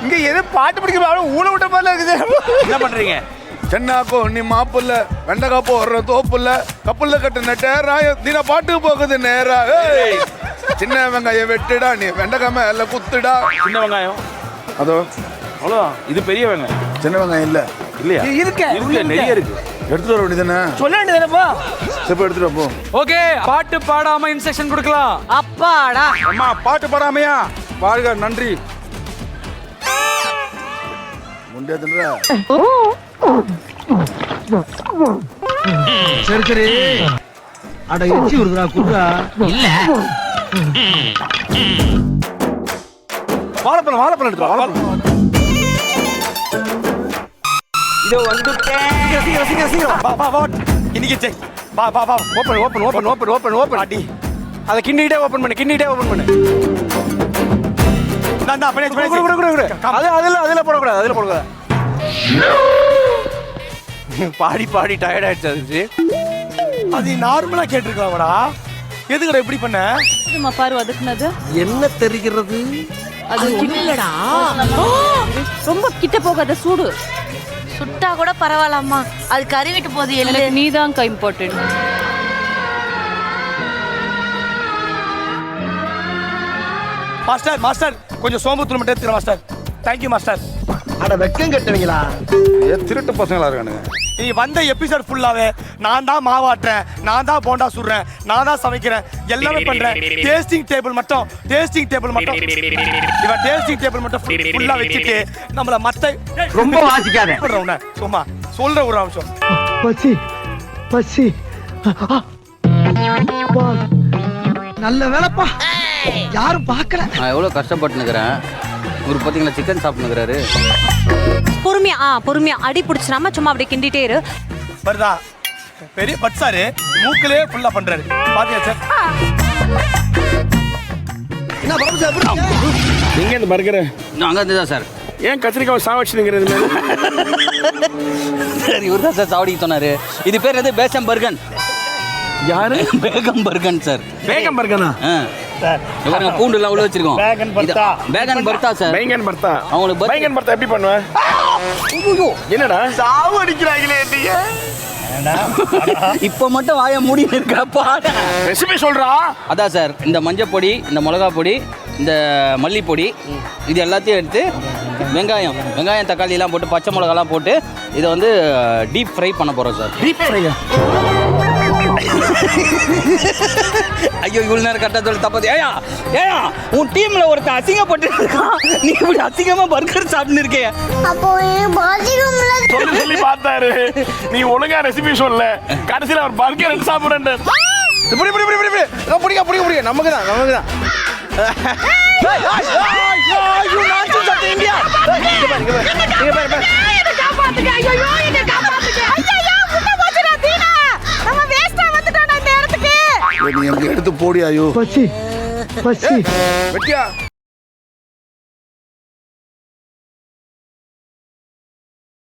இங்க எது பாட்டு பிடிக்க ஊழ விட்ட மாதிரி இருக்குது. என்ன பண்றீங்க? சென்னாக்கோ நீ மாப்புல்ல வெண்டக்கா போடுற தோப்புல்ல கப்புல்ல கட்டுன டேராய தின பாட்டு போகுது நேரா. சின்ன வெங்காயம் வெட்டுடா நீ வெண்டக்காய் மேல குத்துடா. சின்ன வெங்காயம் அதோ அவ்வளோதான். இது பெரிய வெங்காயம். சின்ன வெங்காயம் இல்ல இல்லையா? இருக்கு நிறைய இருக்கு. எடுத்துட்டு வர வேண்டியதானே? சொல்ல வேண்டியதானப்பா. செப்ப எடுத்துட்டு போ. ஓகே, பாட்டு பாடாம இன்ஸ்ட்ரக்ஷன் கொடுக்கலாம். அப்பாடா. அம்மா பாட்டு பாடாமையா? வாழ்க நன்றி. முண்டியா தின்றா. சரி சரி, அட எச்சி வருதுடா குடுறா. இல்ல வாழைப்பழம் வாழைப்பழம் எடுத்து வாழைப்பழம். இது வந்துட்டேன். சீக்கிரம் சீக்கிரம் சீக்கிரம் வா வா வா. இன்னைக்கு செக் வா வா வா. Open open open open open open. அடி அதை கிண்டிட்டே ஓபன் பண்ணு, கிண்டிட்டே ஓபன் பண்ணு. நான் தான் அப்படியே குடு குடு குடு. அது அதுல போடக்கூடாது, அதுல போடக்கூடாது. பாடி பாடி டயர்ட் ஆயிடுச்சு. அது அது நார்மலா கேட்டிருக்கலாம்டா. எதுக்குடா இப்படி பண்ண? சும்மா பாரு அதுக்குனது என்ன தெரிகிறது? அது இல்லடா. ரொம்ப கிட்ட போகாத, சூடு. சுட்டா கூட பரவாயில்லம்மா, அது கறிவிட்டு போகுது. எனக்கு நீதான் இம்பார்ட்டன்ட். மாஸ்டர் மாஸ்டர் கொஞ்சம் சோம்பு தூள் மட்டும் எடுத்துக்கிறேன் மாஸ்டர். Thank you master. அட வெக்கம் கட்டுவீங்களா? திருட்டு பசங்களா இருக்கானுங்க. நீ வந்த எபிசோட் ஃபுல்லாவே நான் தான் மாவாட்டுறேன், நான் தான் போண்டா சுடுறேன், நான் தான் சமைக்கிறேன், எல்லாமே பண்றேன். டேஸ்டிங் டேபிள் மட்டும் இவன் டேஸ்டிங் டேபிள் மட்டும் ஃபுல்லா வச்சுட்டு நம்மள மத்த ரொம்ப வாசிக்காத. சும்மா சொல்ற ஒரு அம்சம். பசி பசி. நல்ல வேலைப்பா, யாரும் பார்க்கல. நான் எவ்வளோ கஷ்டப்பட்டுனுக்கிறேன். ஒரு பார்த்தீங்களா சிக்கன் சாப்பிட்டுக்கிறாரு. பொறுமையா அடி பிடிச்சிடாம சும்மா அப்படியே கிண்டிட்டே இரு. வருதா பெரிய பட்சாரு மூக்கிலே ஃபுல்லா பண்றாரு. பாத்தீங்க சார்? என்ன பாபு சார் எப்படி? நீங்க இந்த பர்கர் நாங்கள் வந்து தான் சார். ஏன் கத்திரிக்காய் சாவடிச்சுங்கிறது? சார் இவர் தான் சார் சாவடிக்கு சொன்னார். இது பேர் எது? பேசம் பர்கன். யாரு? பேகம் பர்கன் சார். பேகம் பர்கனா? இவங்க பூண்டுலாம் உள்ள வச்சிருக்கோம். பேகன் பர்தா. பேகன் பர்தா சார். பேங்கன் பர்தா. அவங்களுக்கு பேங்கன் பர்தா எப்படி பண்ணுவேன்? என்னடா சாவு அடிக்கிறாங்களே நீங்க? இப்போ மட்டும் வாய மூடி இருக்கா பாட. ரெசிபி சொல்றா. அதான் சார், இந்த மஞ்சள் பொடி, இந்த மிளகா பொடி, இந்த மல்லிப்பொடி, இது எல்லாத்தையும் எடுத்து வெங்காயம் தக்காளிலாம் போட்டு பச்சை மிளகாலாம் போட்டு இதை வந்து டீப் ஃப்ரை பண்ண போகிறோம் சார். டீப் ஃப்ரையா? ஐயோ இவ்வளோ நேரம் கரெக்டாக சொல்லி தப்பாது. ஏயா உன் டீம்ல ஒருத்தன் அசிங்கப்பட்டு இருக்கான், நீ இப்படி அசிங்கமா பர்கர் சாப்பிட்டு இருக்கே. அப்போ சொல்லி பார்த்தாரு. நீ ஒழுங்கா ரெசிபி சொல்ல, கடைசியில் அவர் பர்கர் சாப்பிடுறேன். பிடிக்க நமக்கு தான். நீ எங்க எடுத்து போடி. ஐயோ பசி பசி. வெட்டியா